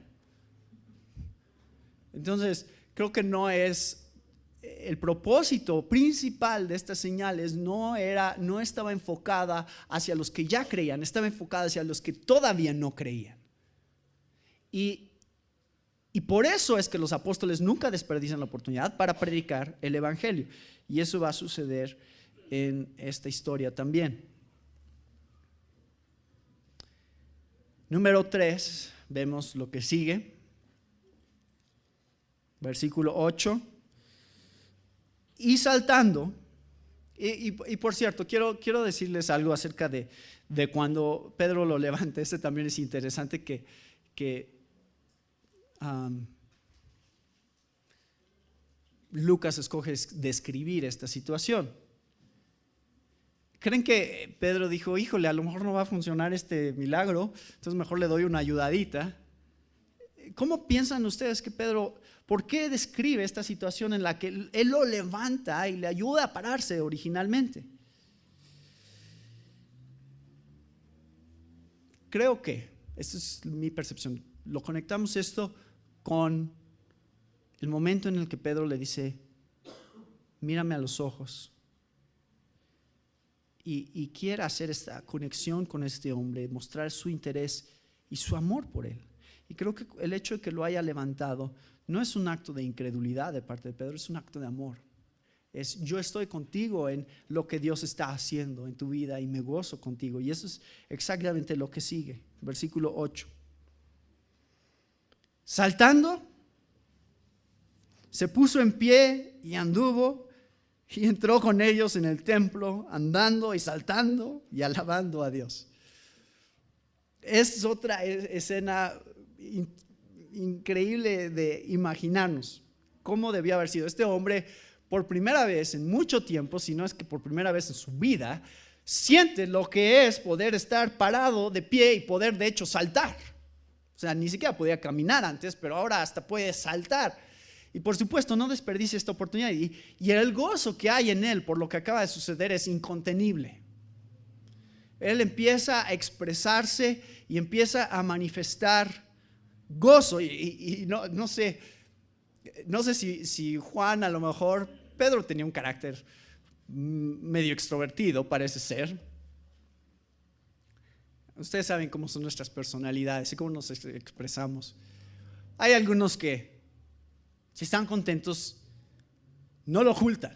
Entonces, creo que no es el propósito principal de estas señales, no estaba enfocada hacia los que ya creían, estaba enfocada hacia los que todavía no creían. Y por eso es que los apóstoles nunca desperdician la oportunidad para predicar el evangelio. Y eso va a suceder en esta historia también. Número 3, vemos lo que sigue. Versículo 8. Y saltando, y por cierto, quiero decirles algo acerca de cuando Pedro lo levanta. Este también es interesante que Lucas escoge describir esta situación. ¿Creen que Pedro dijo, híjole, a lo mejor no va a funcionar este milagro, entonces mejor le doy una ayudadita? ¿Cómo piensan ustedes que Pedro, por qué describe esta situación en la que él lo levanta y le ayuda a pararse originalmente? Creo que, esta es mi percepción, lo conectamos esto con el momento en el que Pedro le dice, mírame a los ojos. Y quiere hacer esta conexión con este hombre, mostrar su interés y su amor por él. Y creo que el hecho de que lo haya levantado no es un acto de incredulidad de parte de Pedro, es un acto de amor. Es yo estoy contigo en lo que Dios está haciendo en tu vida y me gozo contigo. Y eso es exactamente lo que sigue. Versículo 8. Saltando, se puso en pie y anduvo y entró con ellos en el templo, andando y saltando y alabando a Dios. Es otra escena increíble de imaginarnos cómo debía haber sido. Este hombre, por primera vez en mucho tiempo, si no es que por primera vez en su vida, siente lo que es poder estar parado de pie y poder de hecho saltar. O sea, ni siquiera podía caminar antes, pero ahora hasta puede saltar. Y por supuesto no desperdicia esta oportunidad. Y el gozo que hay en él por lo que acaba de suceder es incontenible. Él empieza a expresarse y empieza a manifestar gozo. Y no sé si Juan, a lo mejor, Pedro tenía un carácter medio extrovertido, parece ser. Ustedes saben cómo son nuestras personalidades y cómo nos expresamos. Hay algunos que, si están contentos, no lo ocultan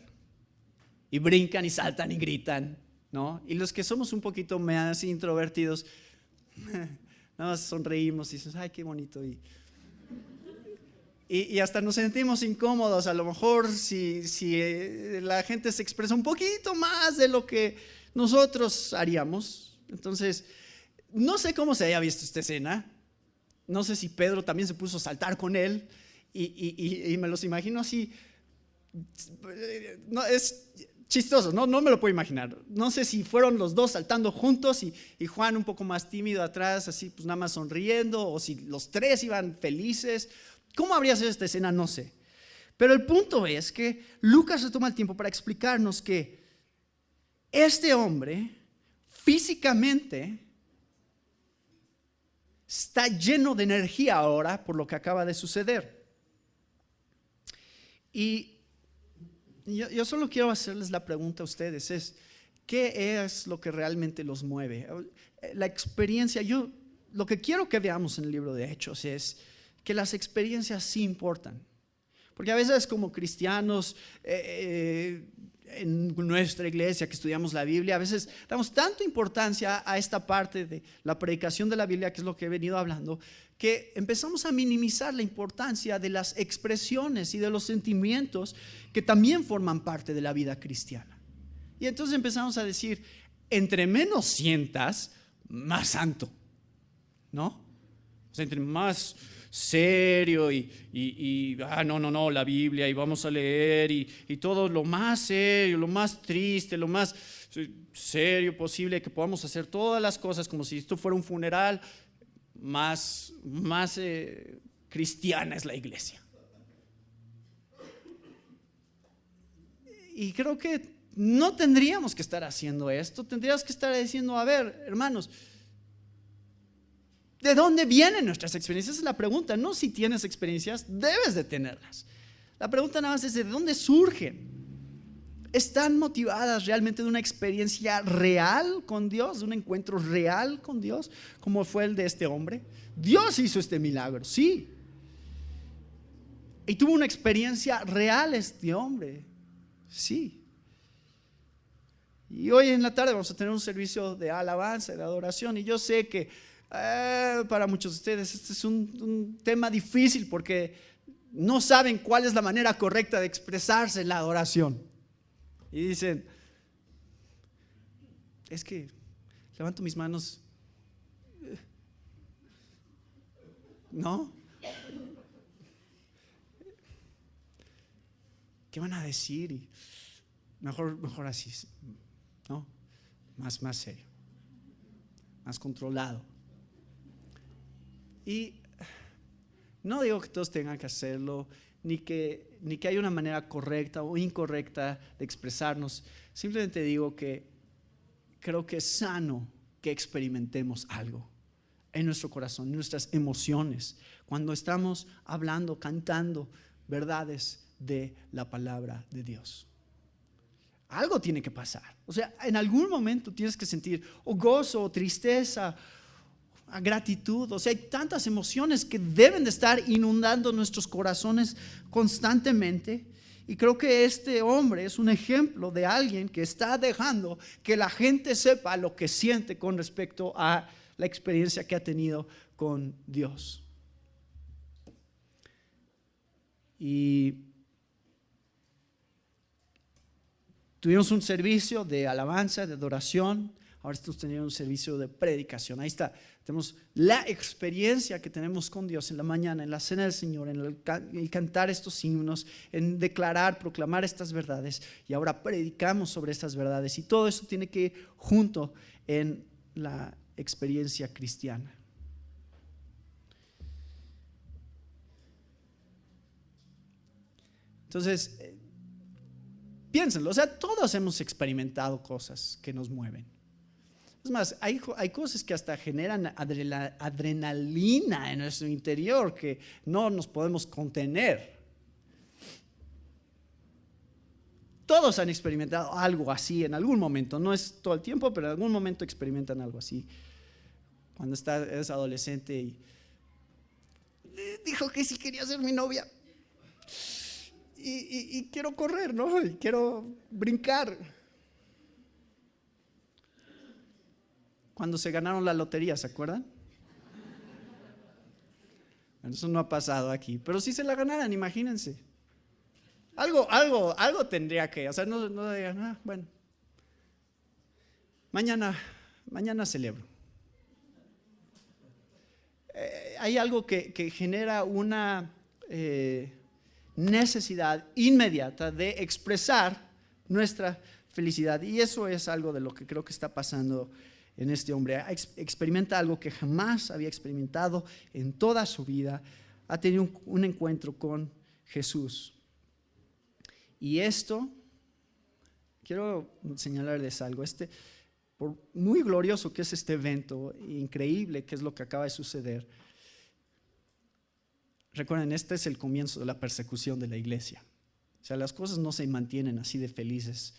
y brincan y saltan y gritan, ¿no? Y los que somos un poquito más introvertidos, nada más sonreímos y dices, ay, qué bonito. y hasta nos sentimos incómodos, a lo mejor si la gente se expresa un poquito más de lo que nosotros haríamos. Entonces, no sé cómo se haya visto esta escena, no sé si Pedro también se puso a saltar con él, y me los imagino así. No, es chistoso, no me lo puedo imaginar. No sé si fueron los dos saltando juntos y Juan un poco más tímido atrás, así pues nada más sonriendo, o si los tres iban felices. ¿Cómo habría sido esta escena? No sé. Pero el punto es que Lucas se toma el tiempo para explicarnos que este hombre físicamente está lleno de energía ahora por lo que acaba de suceder. Y yo solo quiero hacerles la pregunta a ustedes, ¿qué es lo que realmente los mueve? La experiencia, lo que quiero que veamos en el libro de Hechos es que las experiencias sí importan. Porque a veces como cristianos en nuestra iglesia que estudiamos la Biblia, a veces damos tanta importancia a esta parte de la predicación de la Biblia, que es lo que he venido hablando, que empezamos a minimizar la importancia de las expresiones y de los sentimientos que también forman parte de la vida cristiana. Y entonces empezamos a decir, entre menos sientas, más santo, ¿no? O sea, entre más serio no, la Biblia y vamos a leer y todo lo más serio, lo más triste, lo más serio posible, que podamos hacer todas las cosas como si esto fuera un funeral, más cristiana es la iglesia. Y creo que no tendríamos que estar haciendo esto, tendríamos que estar diciendo, a ver, hermanos, ¿de dónde vienen nuestras experiencias? Esa es la pregunta. No si tienes experiencias, debes de tenerlas. La pregunta nada más es ¿de dónde surgen? ¿Están motivadas realmente de una experiencia real con Dios? ¿De un encuentro real con Dios? Como fue el de este hombre. Dios hizo este milagro, sí. Y tuvo una experiencia real este hombre, sí. Y hoy en la tarde vamos a tener un servicio de alabanza, de adoración. Y yo sé que para muchos de ustedes este es un tema difícil porque no saben cuál es la manera correcta de expresarse en la adoración. Y dicen, es que levanto mis manos, ¿no? ¿Qué van a decir? Y mejor así, ¿no? Más serio, más controlado. Y no digo que todos tengan que hacerlo, ni que haya una manera correcta o incorrecta de expresarnos. Simplemente digo que creo que es sano que experimentemos algo en nuestro corazón, en nuestras emociones, cuando estamos hablando, cantando verdades de la palabra de Dios. Algo tiene que pasar. O sea, en algún momento tienes que sentir o gozo, o tristeza, a gratitud. O sea, hay tantas emociones que deben de estar inundando nuestros corazones constantemente. Y creo que este hombre es un ejemplo de alguien que está dejando que la gente sepa lo que siente con respecto a la experiencia que ha tenido con Dios. Y tuvimos un servicio de alabanza, de adoración. Ahora estamos teniendo un servicio de predicación. Ahí está, tenemos la experiencia que tenemos con Dios en la mañana, en la cena del Señor, en el cantar estos himnos, en declarar, proclamar estas verdades. Y ahora predicamos sobre estas verdades. Y todo eso tiene que ir junto en la experiencia cristiana. Entonces, piénsenlo, o sea, todos hemos experimentado cosas que nos mueven. Es más, hay cosas que hasta generan adrenalina en nuestro interior que no nos podemos contener. Todos han experimentado algo así en algún momento, no es todo el tiempo, pero en algún momento experimentan algo así. Cuando eres adolescente y dijo que sí quería ser mi novia y quiero correr, ¿no? Y quiero brincar. Cuando se ganaron la lotería, ¿se acuerdan? Eso no ha pasado aquí, pero si se la ganaran, imagínense. Algo tendría que, o sea, no digan, bueno, mañana celebro. Hay algo que genera una necesidad inmediata de expresar nuestra felicidad, y eso es algo de lo que creo que está pasando en este hombre. Experimenta algo que jamás había experimentado en toda su vida. Ha tenido un encuentro con Jesús. Y esto, quiero señalarles algo, por muy glorioso que es este evento, increíble que es lo que acaba de suceder. Recuerden, este es el comienzo de la persecución de la iglesia. O sea, las cosas no se mantienen así de felices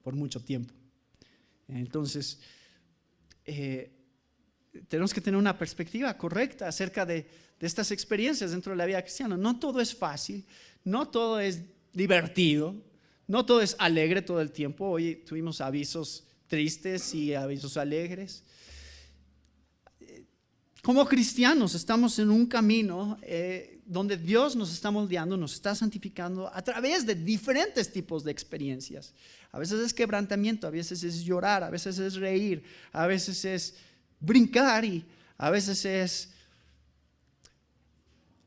por mucho tiempo. Entonces, tenemos que tener una perspectiva correcta acerca de estas experiencias dentro de la vida cristiana. No todo es fácil, no todo es divertido, no todo es alegre todo el tiempo. Hoy tuvimos avisos tristes y avisos alegres. Como cristianos estamos en un camino donde Dios nos está moldeando, nos está santificando a través de diferentes tipos de experiencias. A veces es quebrantamiento, a veces es llorar, a veces es reír, a veces es brincar y a veces es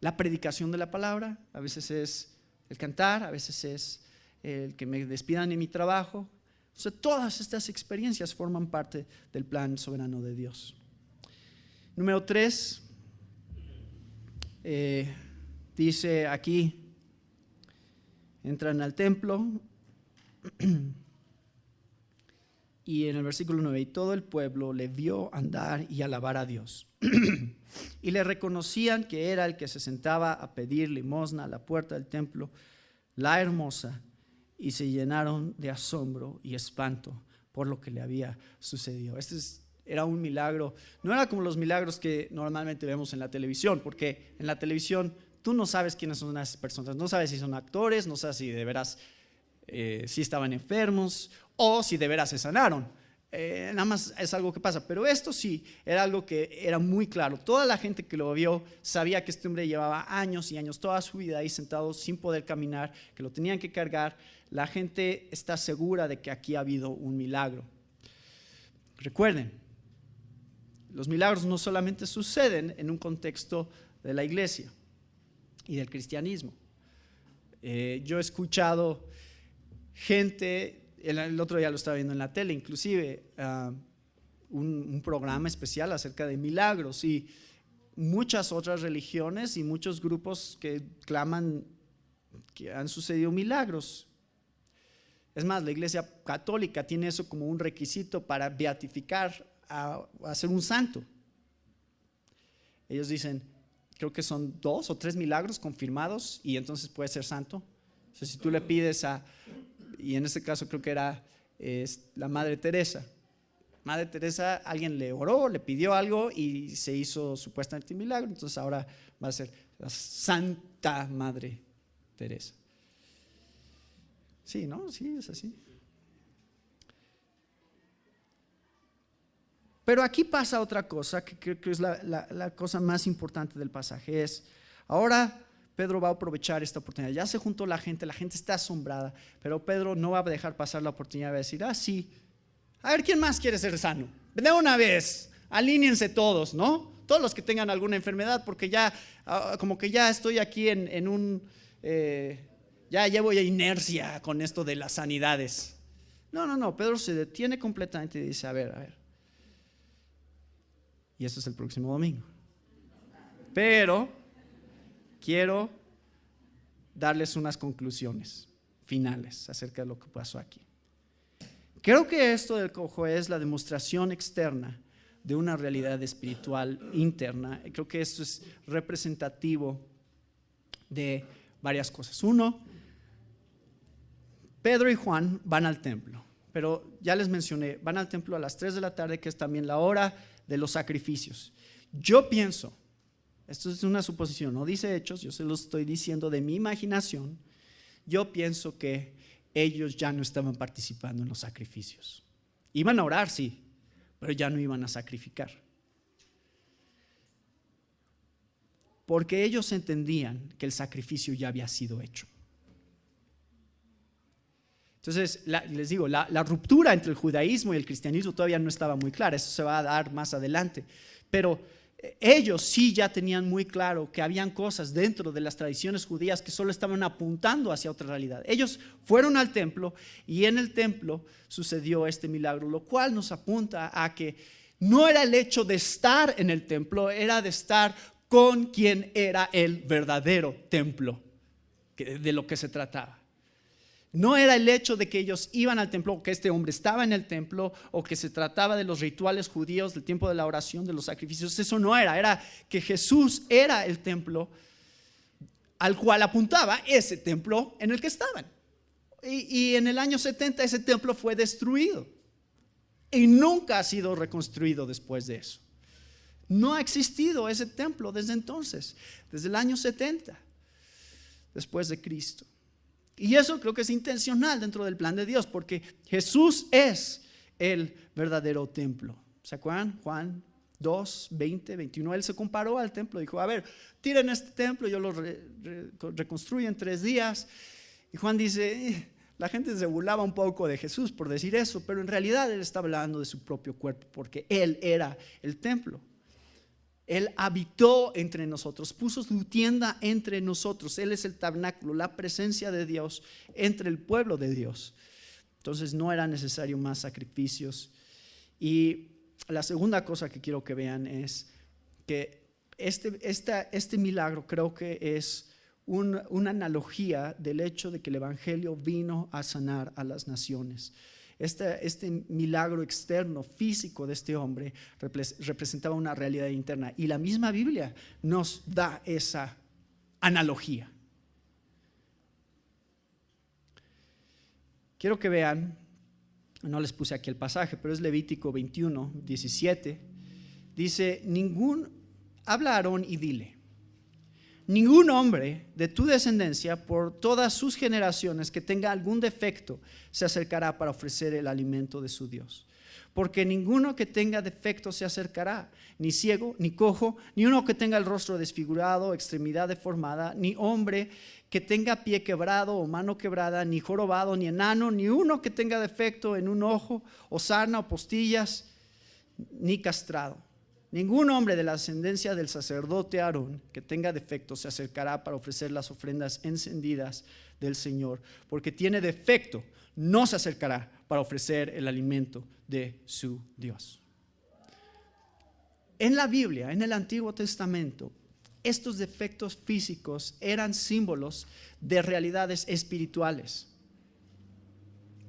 la predicación de la palabra, a veces es el cantar, a veces es el que me despidan en mi trabajo. O sea, todas estas experiencias forman parte del plan soberano de Dios. Número 3, dice aquí, entran al templo y en el versículo 9, y todo el pueblo le vio andar y alabar a Dios. Y le reconocían que era el que se sentaba a pedir limosna a la puerta del templo, la hermosa, y se llenaron de asombro y espanto por lo que le había sucedido. Era un milagro, no era como los milagros que normalmente vemos en la televisión, porque en la televisión tú no sabes quiénes son las personas, no sabes si son actores, no sabes si de veras si estaban enfermos o si de veras se sanaron. Nada más es algo que pasa, pero esto sí era algo que era muy claro. Toda la gente que lo vio sabía que este hombre llevaba años y años, toda su vida ahí sentado sin poder caminar, que lo tenían que cargar. La gente está segura de que aquí ha habido un milagro. Recuerden, los milagros no solamente suceden en un contexto de la iglesia y del cristianismo. Yo he escuchado gente, el otro día lo estaba viendo en la tele, inclusive un programa especial acerca de milagros, y muchas otras religiones y muchos grupos que claman que han sucedido milagros. Es más, la iglesia católica tiene eso como un requisito para beatificar a ser un santo. Ellos dicen, creo que son 2 o 3 milagros confirmados y entonces puede ser santo. O sea, si tú le pides y en este caso creo que era la Madre Teresa. Madre Teresa, alguien le oró, le pidió algo y se hizo supuestamente un milagro, entonces ahora va a ser la Santa Madre Teresa. Sí, ¿no? Sí, es así. Pero aquí pasa otra cosa que creo que es la cosa más importante del pasaje. Ahora Pedro va a aprovechar esta oportunidad. Ya se juntó la gente está asombrada, pero Pedro no va a dejar pasar la oportunidad de decir, sí, a ver, ¿quién más quiere ser sano? De una vez, alíñense todos, ¿no? Todos los que tengan alguna enfermedad, porque ya, como que ya estoy aquí en un, ya llevo ya inercia con esto de las sanidades. No, Pedro se detiene completamente y dice, a ver. Y eso es el próximo domingo. Pero quiero darles unas conclusiones finales acerca de lo que pasó aquí. Creo que esto del cojo es la demostración externa de una realidad espiritual interna. Creo que esto es representativo de varias cosas. Uno, Pedro y Juan van al templo, pero ya les mencioné, van al templo a las 3 de la tarde, que es también la hora de los sacrificios. Yo pienso, esto es una suposición, no dice Hechos, yo se lo estoy diciendo de mi imaginación, yo pienso que ellos ya no estaban participando en los sacrificios. Iban a orar, sí, pero ya no iban a sacrificar. porque ellos entendían que el sacrificio ya había sido hecho. Entonces, les digo, la ruptura entre el judaísmo y el cristianismo todavía no estaba muy clara. Eso se va a dar más adelante. Pero ellos sí ya tenían muy claro que habían cosas dentro de las tradiciones judías que solo estaban apuntando hacia otra realidad. Ellos fueron al templo y en el templo sucedió este milagro, lo cual nos apunta a que no era el hecho de estar en el templo, era de estar con quien era el verdadero templo, de lo que se trataba. No era el hecho de que ellos iban al templo, o que este hombre estaba en el templo, o que se trataba de los rituales judíos, del tiempo de la oración, de los sacrificios. Eso no era que Jesús era el templo al cual apuntaba ese templo en el que estaban. Y en el año 70 ese templo fue destruido y nunca ha sido reconstruido después de eso. No ha existido ese templo desde entonces, desde el año 70 después de Cristo. Y eso creo que es intencional dentro del plan de Dios, porque Jesús es el verdadero templo. ¿Se acuerdan? Juan 2, 20, 21. Él se comparó al templo. Dijo, a ver, tiren este templo, yo lo reconstruyo en 3 días. Y Juan dice, la gente se burlaba un poco de Jesús por decir eso, pero en realidad él está hablando de su propio cuerpo, porque él era el templo. Él habitó entre nosotros, puso su tienda entre nosotros. Él es el tabernáculo, la presencia de Dios entre el pueblo de Dios. Entonces no era necesario más sacrificios. Y la segunda cosa que quiero que vean es que este milagro creo que es una analogía del hecho de que el evangelio vino a sanar a las naciones. Este milagro externo, físico de este hombre representaba una realidad interna, y la misma Biblia nos da esa analogía. Quiero que vean, no les puse aquí el pasaje, pero es Levítico 21, 17. Dice, habla a Aarón y dile, ningún hombre de tu descendencia por todas sus generaciones que tenga algún defecto se acercará para ofrecer el alimento de su Dios. Porque ninguno que tenga defecto se acercará, ni ciego, ni cojo, ni uno que tenga el rostro desfigurado, extremidad deformada, ni hombre que tenga pie quebrado o mano quebrada, ni jorobado, ni enano, ni uno que tenga defecto en un ojo, o sarna, o postillas, ni castrado. Ningún hombre de la ascendencia del sacerdote Aarón que tenga defecto se acercará para ofrecer las ofrendas encendidas del Señor, porque tiene defecto, no se acercará para ofrecer el alimento de su Dios. En la Biblia, en el Antiguo Testamento, estos defectos físicos eran símbolos de realidades espirituales.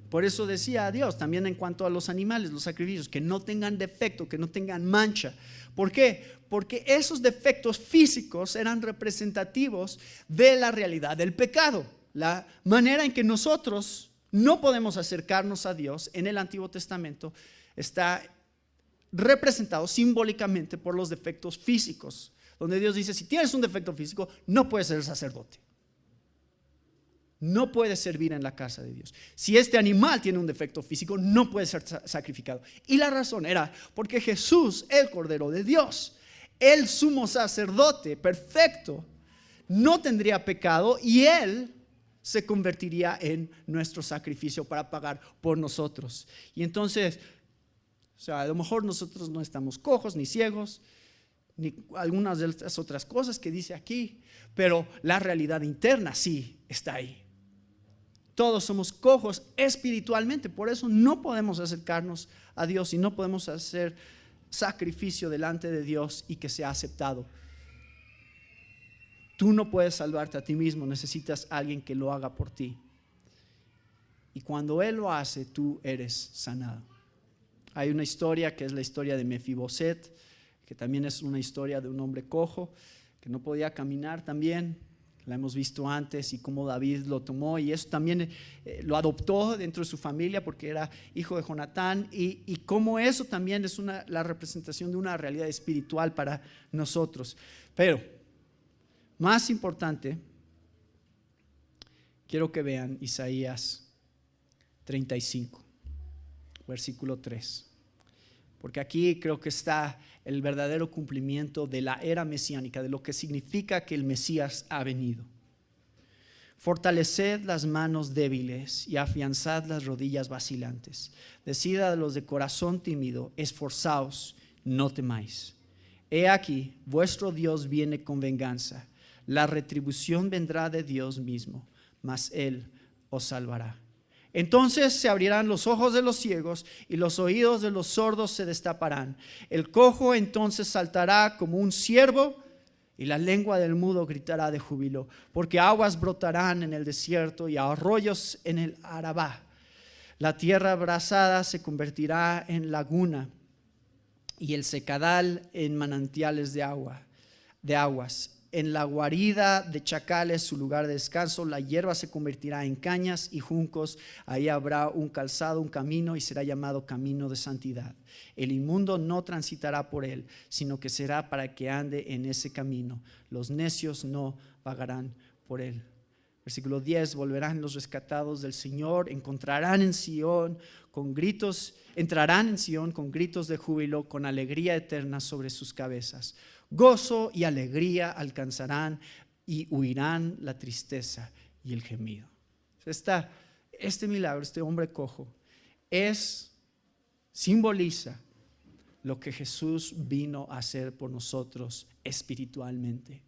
Por eso decía Dios también en cuanto a los animales, los sacrificios, que no tengan defecto, que no tengan mancha. ¿Por qué? Porque esos defectos físicos eran representativos de la realidad del pecado. La manera en que nosotros no podemos acercarnos a Dios en el Antiguo Testamento está representado simbólicamente por los defectos físicos, donde Dios dice, si tienes un defecto físico, no puedes ser sacerdote. No puede servir en la casa de Dios. Si este animal tiene un defecto físico, no puede ser sacrificado. Y la razón era porque Jesús, el Cordero de Dios, el sumo sacerdote perfecto, no tendría pecado y Él se convertiría en nuestro sacrificio para pagar por nosotros. Y entonces, a lo mejor nosotros no estamos cojos ni ciegos, ni algunas de estas otras cosas que dice aquí, pero la realidad interna sí está ahí. Todos somos cojos espiritualmente, por eso no podemos acercarnos a Dios y no podemos hacer sacrificio delante de Dios y que sea aceptado. Tú no puedes salvarte a ti mismo, necesitas a alguien que lo haga por ti. Y cuando Él lo hace, tú eres sanado. Hay una historia que es la historia de Mefiboset, que también es una historia de un hombre cojo que no podía caminar también. La hemos visto antes y cómo David lo tomó y eso también lo adoptó dentro de su familia porque era hijo de Jonatán y cómo eso también es la representación de una realidad espiritual para nosotros. Pero más importante, quiero que vean Isaías 35, versículo 3. porque aquí creo que está el verdadero cumplimiento de la era mesiánica, de lo que significa que el Mesías ha venido. Fortaleced las manos débiles y afianzad las rodillas vacilantes. Decid a los de corazón tímido, esforzaos, no temáis. He aquí, vuestro Dios viene con venganza. La retribución vendrá de Dios mismo, mas Él os salvará. Entonces se abrirán los ojos de los ciegos y los oídos de los sordos se destaparán. El cojo entonces saltará como un ciervo y la lengua del mudo gritará de júbilo, porque aguas brotarán en el desierto y arroyos en el Arabá. La tierra abrasada se convertirá en laguna y el secadal en manantiales de aguas. En la guarida de chacales, su lugar de descanso, la hierba se convertirá en cañas y juncos. Ahí habrá un calzado, un camino, y será llamado camino de santidad. El inmundo no transitará por él, sino que será para que ande en ese camino. Los necios no vagarán por él. Versículo 10, volverán los rescatados del Señor, entrarán en Sion con gritos de júbilo, con alegría eterna sobre sus cabezas. Gozo y alegría alcanzarán y huirán la tristeza y el gemido. Este milagro, este hombre cojo, simboliza lo que Jesús vino a hacer por nosotros espiritualmente.